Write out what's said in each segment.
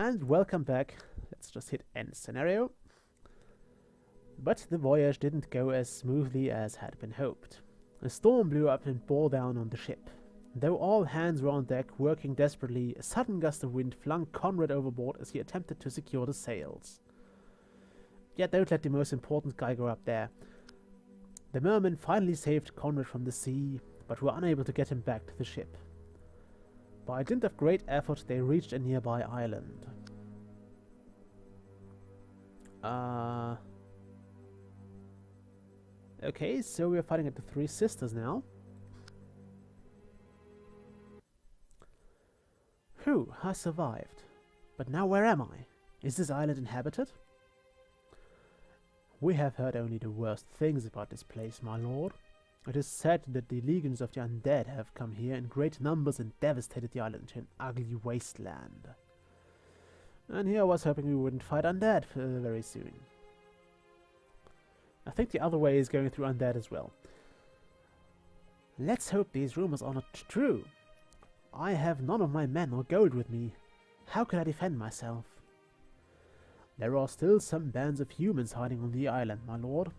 And welcome back. Let's just hit end scenario. But the voyage didn't go as smoothly as had been hoped. A storm blew up and bore down on the ship. Though all hands were on deck working desperately, a sudden gust of wind flung Conrad overboard as he attempted to secure the sails. Yet don't let the most important guy go up there. The mermen finally saved Conrad from the sea, but were unable to get him back to the ship. By dint of great effort, they reached a nearby island. Okay, so we're fighting at the Three Sisters now. Whew, I survived. But now where am I? Is this island inhabited? We have heard only the worst things about this place, my lord. It is said that the legions of the Undead have come here in great numbers and devastated the island into an ugly wasteland. And here I was hoping we wouldn't fight Undead very soon. I think the other way is going through Undead as well. Let's hope these rumors are not true. I have none of my men or gold with me. How could I defend myself? There are still some bands of humans hiding on the island, my lord.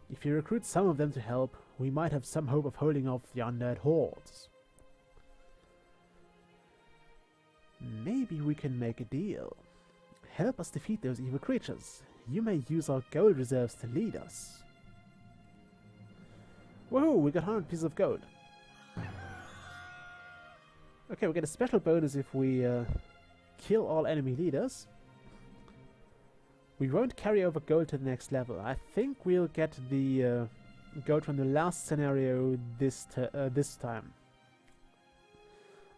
If you recruit some of them to help, we might have some hope of holding off the undead hordes. Maybe we can make a deal. Help us defeat those evil creatures. You may use our gold reserves to lead us. Woohoo! We got 100 pieces of gold. Okay, we get a special bonus if we kill all enemy leaders. We won't carry over gold to the next level. I think we'll get the gold from the last scenario this time.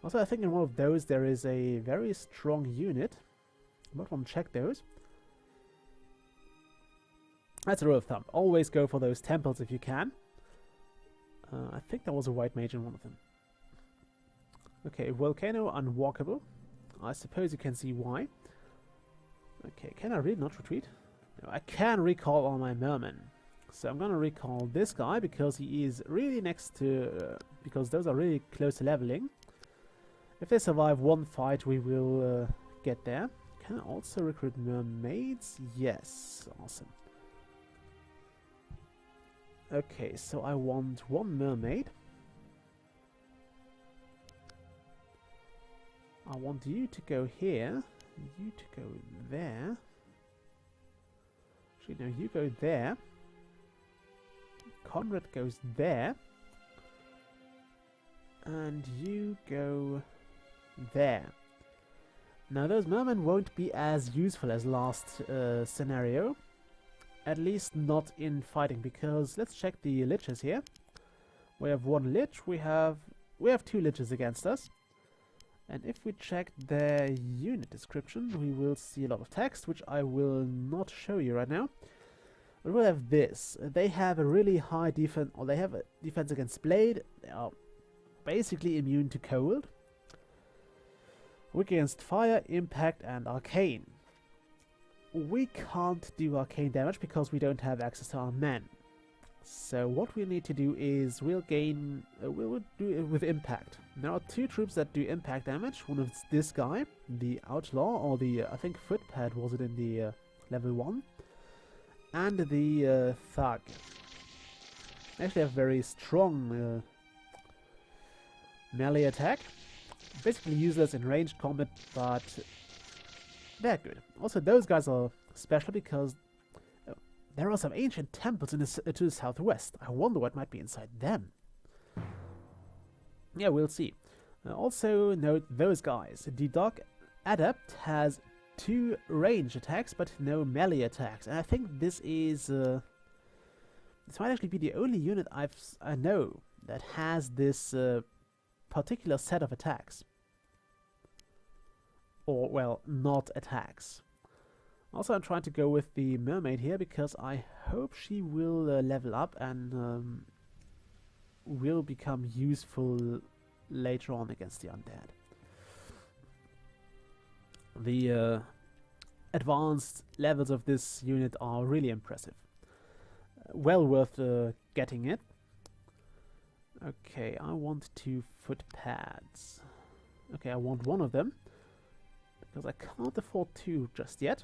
Also, I think in one of those there is a very strong unit. I might want to check those. That's a rule of thumb. Always go for those temples if you can. I think there was a white mage in one of them. Okay, volcano unwalkable. I suppose you can see why. Okay, can I really not retreat? No, I can recall all my mermen. So I'm gonna recall this guy because he is really next to... because those are really close to leveling. If they survive one fight, we will get there. Can I also recruit mermaids? Yes, awesome. Okay, so I want one mermaid. I want you to go here. You to go there. Actually, no, you go there. Conrad goes there. And you go there. Now, those mermen won't be as useful as last scenario. At least not in fighting, because let's check the liches here. We have one lich. We have two liches against us. And if we check their unit description, we will see a lot of text, which I will not show you right now. But we'll have this. They have a really high defense, or they have a defense against blade. They are basically immune to cold. Weak against fire, impact, and arcane. We can't do arcane damage because we don't have access to our men. So what we need to do is we'll do it with impact. There are two troops that do impact damage. One is this guy, the outlaw, or the I think footpad was it in the level 1, and the thug. They actually have very strong melee attack. Basically useless in ranged combat, but they're good. Also, those guys are special because there are some ancient temples to the southwest. I wonder what might be inside them. Yeah, we'll see. Also, note those guys. The Dark Adept has 2 range attacks, but no melee attacks. And I think this is... this might actually be the only unit I know that has this particular set of attacks. Or, well, not attacks. Also, I'm trying to go with the mermaid here because I hope she will level up and will become useful later on against the undead. The advanced levels of this unit are really impressive. Well worth getting it. Okay, I want 2 foot pads. Okay, I want one of them. because I can't afford 2 just yet.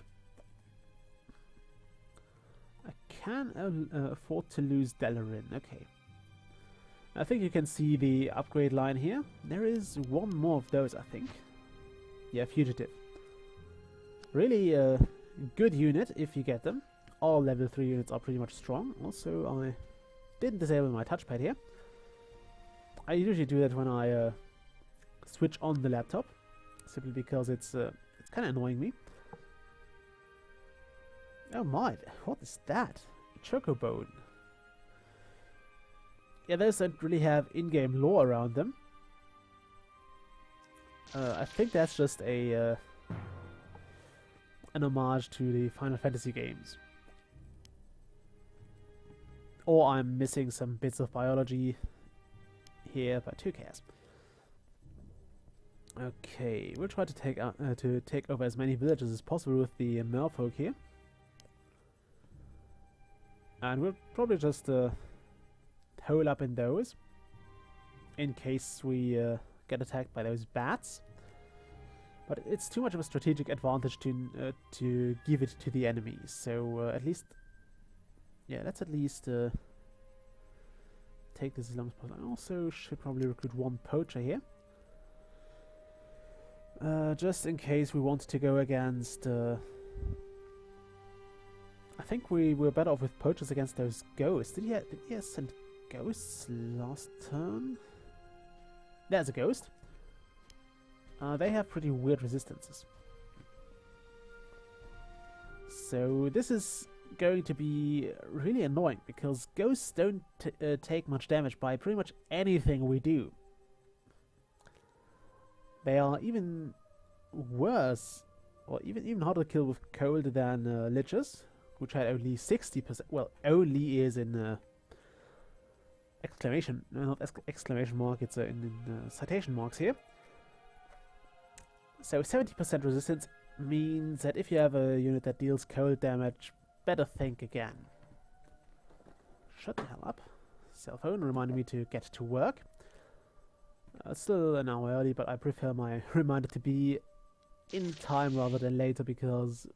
I can afford to lose Delarin. Okay. I think you can see the upgrade line here. There is one more of those, I think. Yeah, Fugitive. Really good unit if you get them. All level 3 units are pretty much strong. Also, I didn't disable my touchpad here. I usually do that when I switch on the laptop, simply because it's kind of annoying me. Oh my, what is that? Chocobone. Yeah, those don't really have in-game lore around them. I think that's just a an homage to the Final Fantasy games. Or I'm missing some bits of biology here, but who cares? Okay, we'll try to take over as many villages as possible with the merfolk here. And we'll probably just hole up in those in case we get attacked by those bats. But it's too much of a strategic advantage to give it to the enemies. So at least, yeah, let's at least take this as long as possible. I also should probably recruit 1 poacher here, just in case we want to go against. I think we were better off with poachers against those ghosts. Did he send ghosts last turn? There's a ghost. They have pretty weird resistances. So this is going to be really annoying, because ghosts don't take much damage by pretty much anything we do. They are even worse, or even harder to kill with cold than liches, which had only 60%. Well, only is in exclamation, not exclamation mark, it's in citation marks here. So 70% resistance means that if you have a unit that deals cold damage, better think again. Shut the hell up. Cell phone reminding me to get to work. Still an hour early, but I prefer my reminder to be in time rather than later, because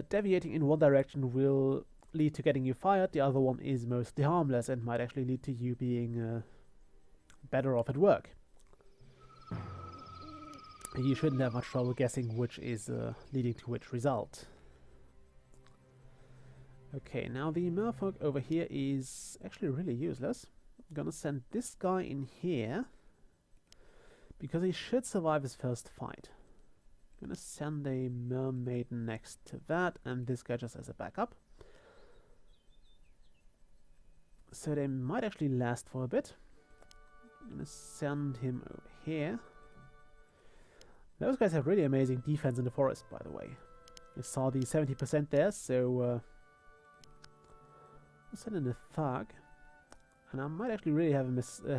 deviating in one direction will lead to getting you fired, the other one is mostly harmless and might actually lead to you being better off at work. You shouldn't have much trouble guessing which is leading to which result. Okay, now the merfolk over here is actually really useless. I'm gonna send this guy in here, because he should survive his first fight. I'm gonna send a mermaid next to that, and this guy just as a backup. So they might actually last for a bit. I'm gonna send him over here. Those guys have really amazing defense in the forest, by the way. You saw the 70% there, so I'll send in a thug. And I might actually really have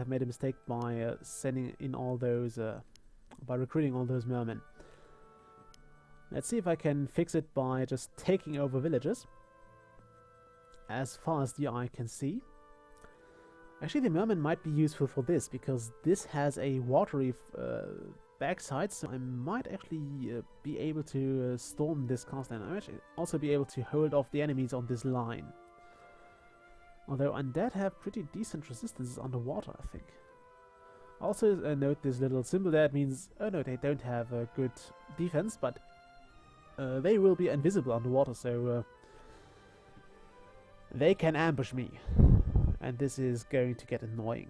made a mistake by sending in all those, by recruiting all those mermen. Let's see if I can fix it by just taking over villages, as far as the eye can see. Actually, the merman might be useful for this, because this has a watery backside, so I might actually be able to storm this castle, and I might also be able to hold off the enemies on this line. Although Undead have pretty decent resistances underwater, I think. Also note this little symbol there. It means, oh no, they don't have a good defense, but they will be invisible underwater, so they can ambush me. And this is going to get annoying.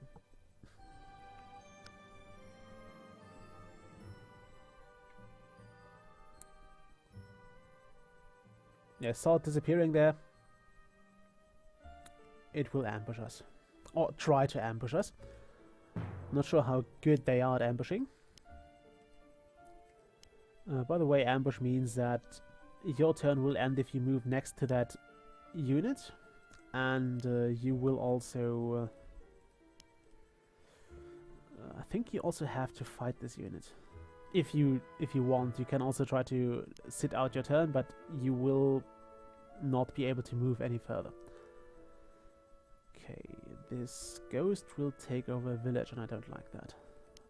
Yeah, saw it disappearing there. It will ambush us. Or try to ambush us. Not sure how good they are at ambushing. By the way, ambush means that your turn will end if you move next to that unit. And you will also... I think you also have to fight this unit. If you want, you can also try to sit out your turn, but you will not be able to move any further. Okay, this ghost will take over a village, and I don't like that.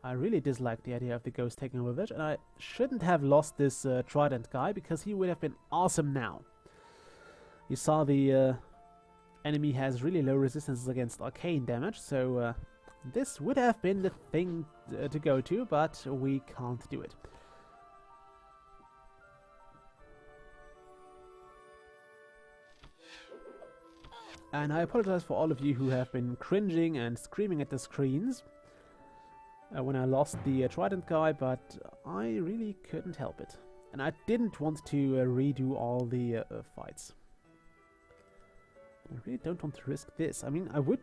I really dislike the idea of the ghost taking over village, and I shouldn't have lost this trident guy, because he would have been awesome now. You saw the enemy has really low resistances against arcane damage, so this would have been the thing to go to, but we can't do it. And I apologize for all of you who have been cringing and screaming at the screens when I lost the trident guy, but I really couldn't help it. And I didn't want to redo all the fights. I really don't want to risk this. I mean, I would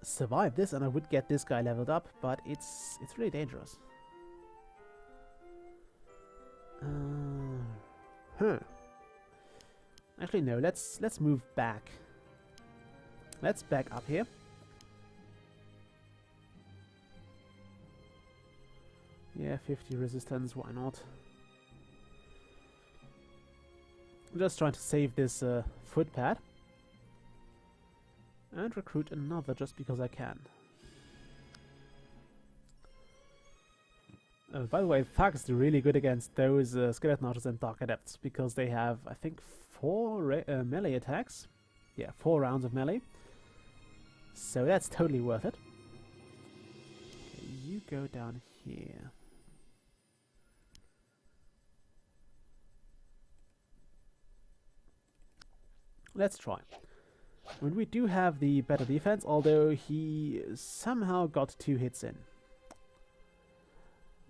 survive this and I would get this guy leveled up, but it's really dangerous. Actually, no. Let's move back. Let's back up here. Yeah, 50 resistance. Why not? I'm just trying to save this footpad. And recruit another just because I can. By the way, thugs are really good against those skeleton archers and dark adepts, because they have, I think, 4 melee attacks. Yeah, 4 rounds of melee. So that's totally worth it. Okay, you go down here. Let's try. I mean, we do have the better defense, although he somehow got 2 hits in.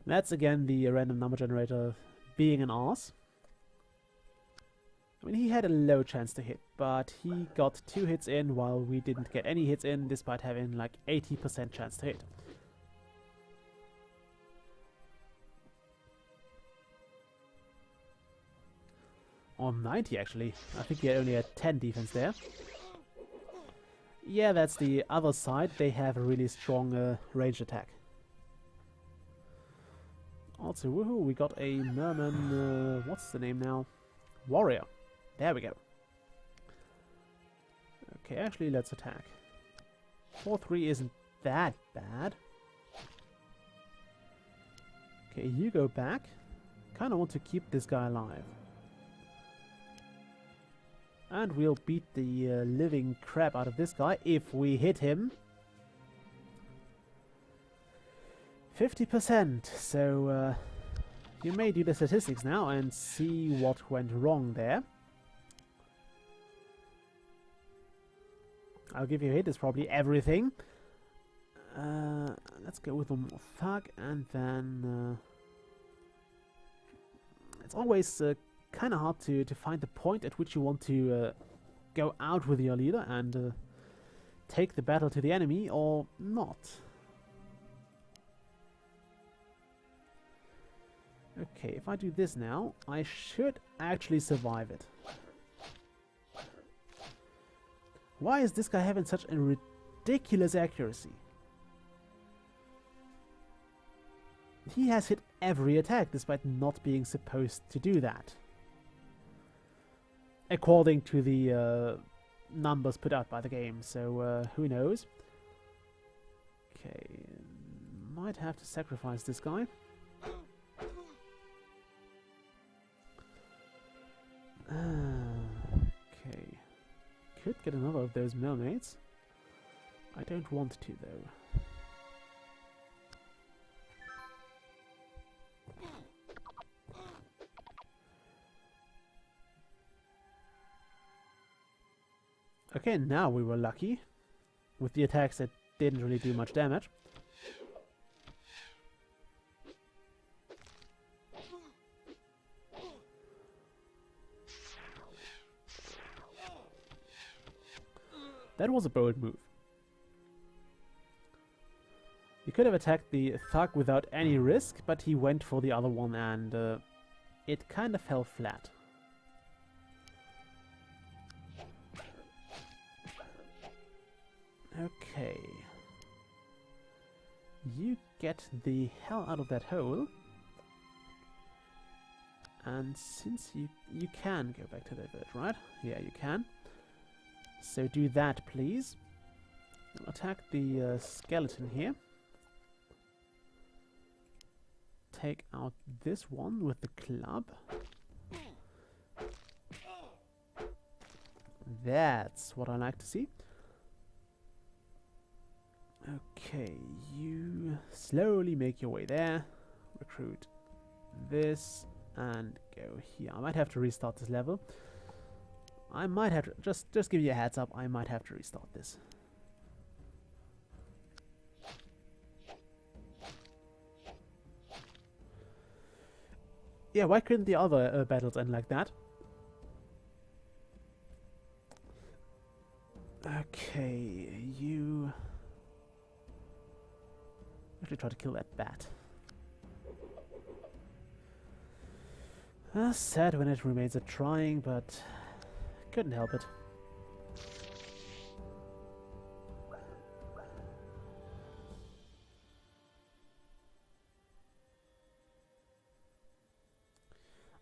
That's again the random number generator being an arse. I mean, he had a low chance to hit, but he got 2 hits in while we didn't get any hits in, despite having like 80% chance to hit. Or 90 actually. I think he only had 10 defense there. Yeah, that's the other side. They have a really strong ranged attack. Also, woohoo, we got a merman, what's the name now? Warrior. There we go. Okay, actually, let's attack. 4-3 isn't that bad. Okay, you go back. Kinda want to keep this guy alive. And we'll beat the living crap out of this guy if we hit him. 50%, so you may do the statistics now and see what went wrong there. I'll give you a hit, it's probably everything. Let's go with one more thug, and then it's always kind of hard to find the point at which you want to go out with your leader and take the battle to the enemy or not. Okay, if I do this now, I should actually survive it. Why is this guy having such a ridiculous accuracy? He has hit every attack despite not being supposed to do that. According to the numbers put out by the game, so who knows? Okay, might have to sacrifice this guy. Okay, could get another of those mermaids. I don't want to though. Okay, now we were lucky with the attacks that didn't really do much damage. That was a bold move. He could have attacked the thug without any risk, but he went for the other one and it kind of fell flat. Okay. You get the hell out of that hole. And since you can go back to that village, right? Yeah, you can. So do that, please. I'll attack the skeleton here. take out this one with the club. That's what I like to see. Okay, you slowly make your way there. Recruit this and go here. I might have to restart this level. I might have to just give you a heads up. I might have to restart this. Yeah, why couldn't the other battles end like that? Okay, you actually try to kill that bat. Sad when it remains a trying, but couldn't help it.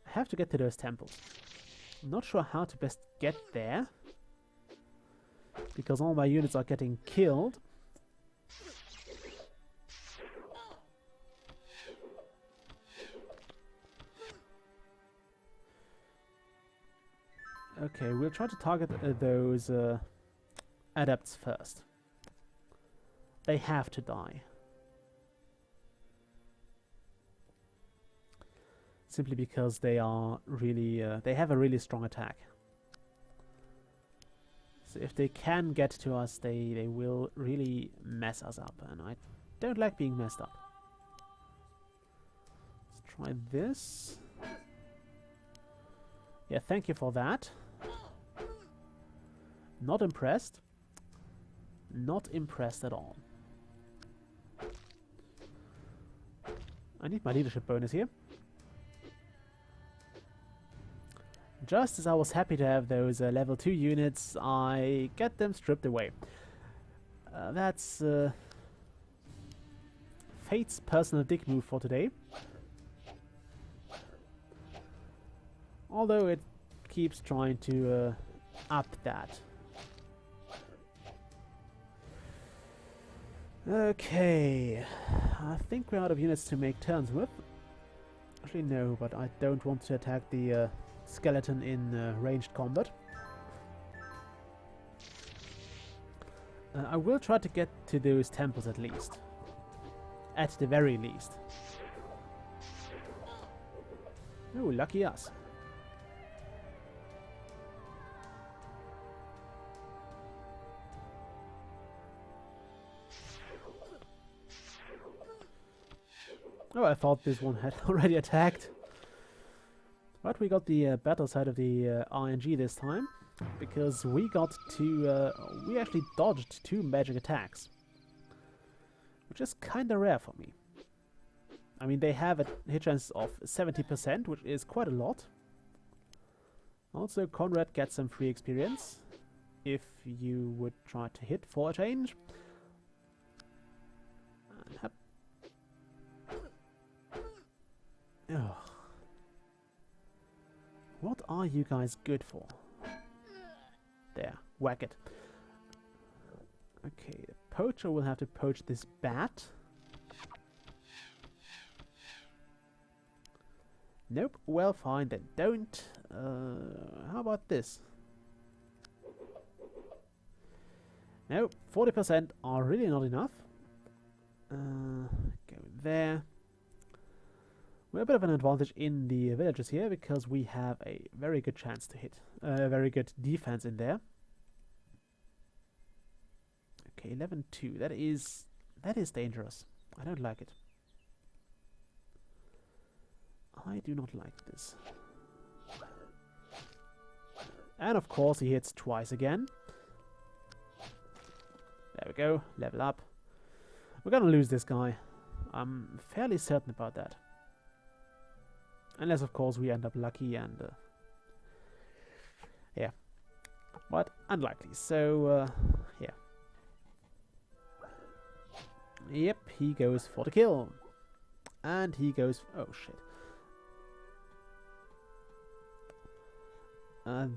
I have to get to those temples. I'm not sure how to best get there, because all my units are getting killed. Okay, we'll try to target those adepts first. They have to die. Simply because they are really, they have a really strong attack. So if they can get to us, they will really mess us up, and I don't like being messed up. Let's try this. Yeah, thank you for that. Not impressed. Not impressed at all. I need my leadership bonus here. Just as I was happy to have those level 2 units, I get them stripped away. That's Fate's personal dick move for today. Although it keeps trying to up that. Okay, I think we're out of units to make turns with. Actually no, but I don't want to attack the skeleton in ranged combat. I will try to get to those temples at least. At the very least. Oh, lucky us. Oh, I thought this one had already attacked. But we got the battle side of the RNG this time, because we got to, we actually dodged 2 magic attacks. Which is kinda rare for me. I mean, they have a hit chance of 70%, which is quite a lot. Also, Conrad gets some free experience, if you would try to hit for a change. And oh. What are you guys good for? There, whack it. Okay, the poacher will have to poach this bat. Nope, well fine, then don't. How about this? Nope, 40% are really not enough. Go there. We're a bit of an advantage in the villages here because we have a very good chance to hit. A very good defense in there. Okay, 11-2. That is dangerous. I don't like it. I do not like this. And of course he hits twice again. There we go. Level up. We're gonna lose this guy. I'm fairly certain about that. Unless, of course, we end up lucky and... yeah. But unlikely. So, yeah. Yep, he goes for the kill. And he goes... oh, shit.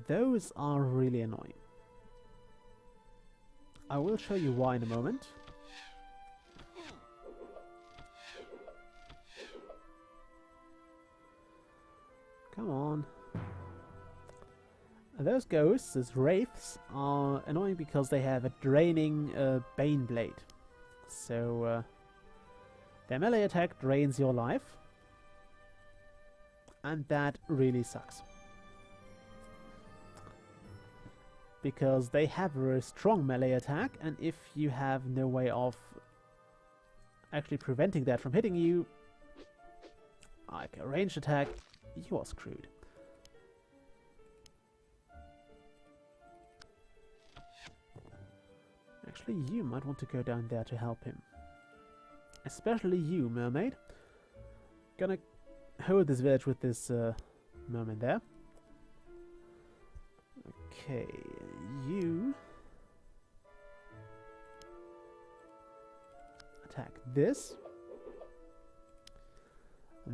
Those are really annoying. I will show you why in a moment. Come on. Those ghosts, those wraiths, are annoying because they have a draining Bane Blade. So their melee attack drains your life. And that really sucks. Because they have a very strong melee attack, and if you have no way of actually preventing that from hitting you, like a ranged attack, you are screwed. Actually, you might want to go down there to help him. Especially you, mermaid. Gonna hold this village with this merman there. Okay, you attack this.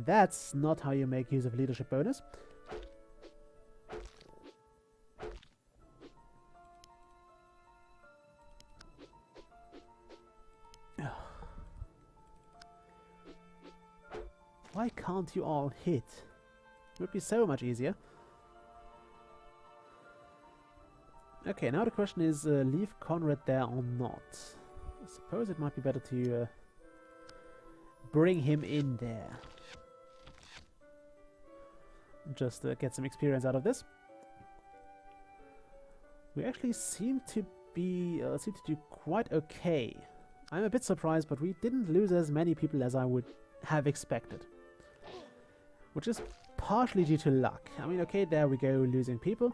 That's not how you make use of leadership bonus. Why can't you all hit? It would be so much easier. Okay, now the question is, leave Conrad there or not? I suppose it might be better to bring him in there. Just get some experience out of this. We actually seem to do quite okay. I'm a bit surprised, but we didn't lose as many people as I would have expected. Which is partially due to luck. I mean, okay, there we go, losing people.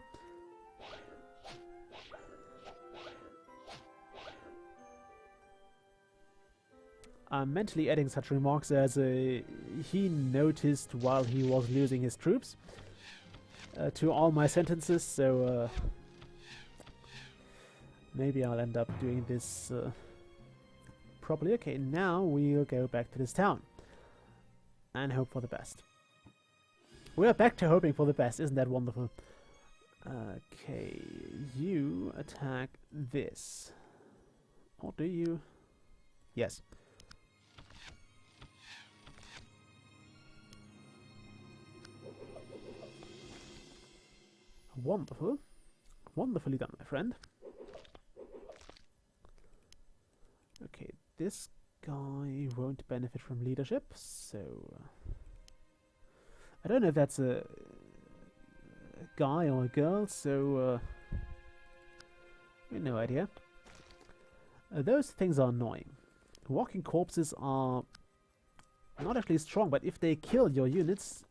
I'm mentally adding such remarks as he noticed while he was losing his troops to all my sentences, so maybe I'll end up doing this properly. Okay, now we'll go back to this town and hope for the best. We're back to hoping for the best, isn't that wonderful? Okay, you attack this. Or do you? Yes. Wonderful. Wonderfully done, my friend. Okay, this guy won't benefit from leadership, so... I don't know if that's a guy or a girl, so... no idea. Those things are annoying. Walking corpses are not actually strong, but if they kill your units,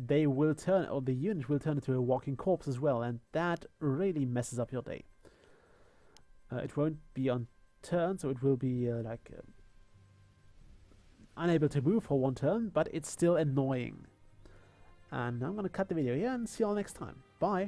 they will turn, or the unit will turn into a walking corpse as well, and that really messes up your day. It won't be on turn, so it will be unable to move for one turn, but it's still annoying. And I'm gonna cut the video here and see you all next time. Bye!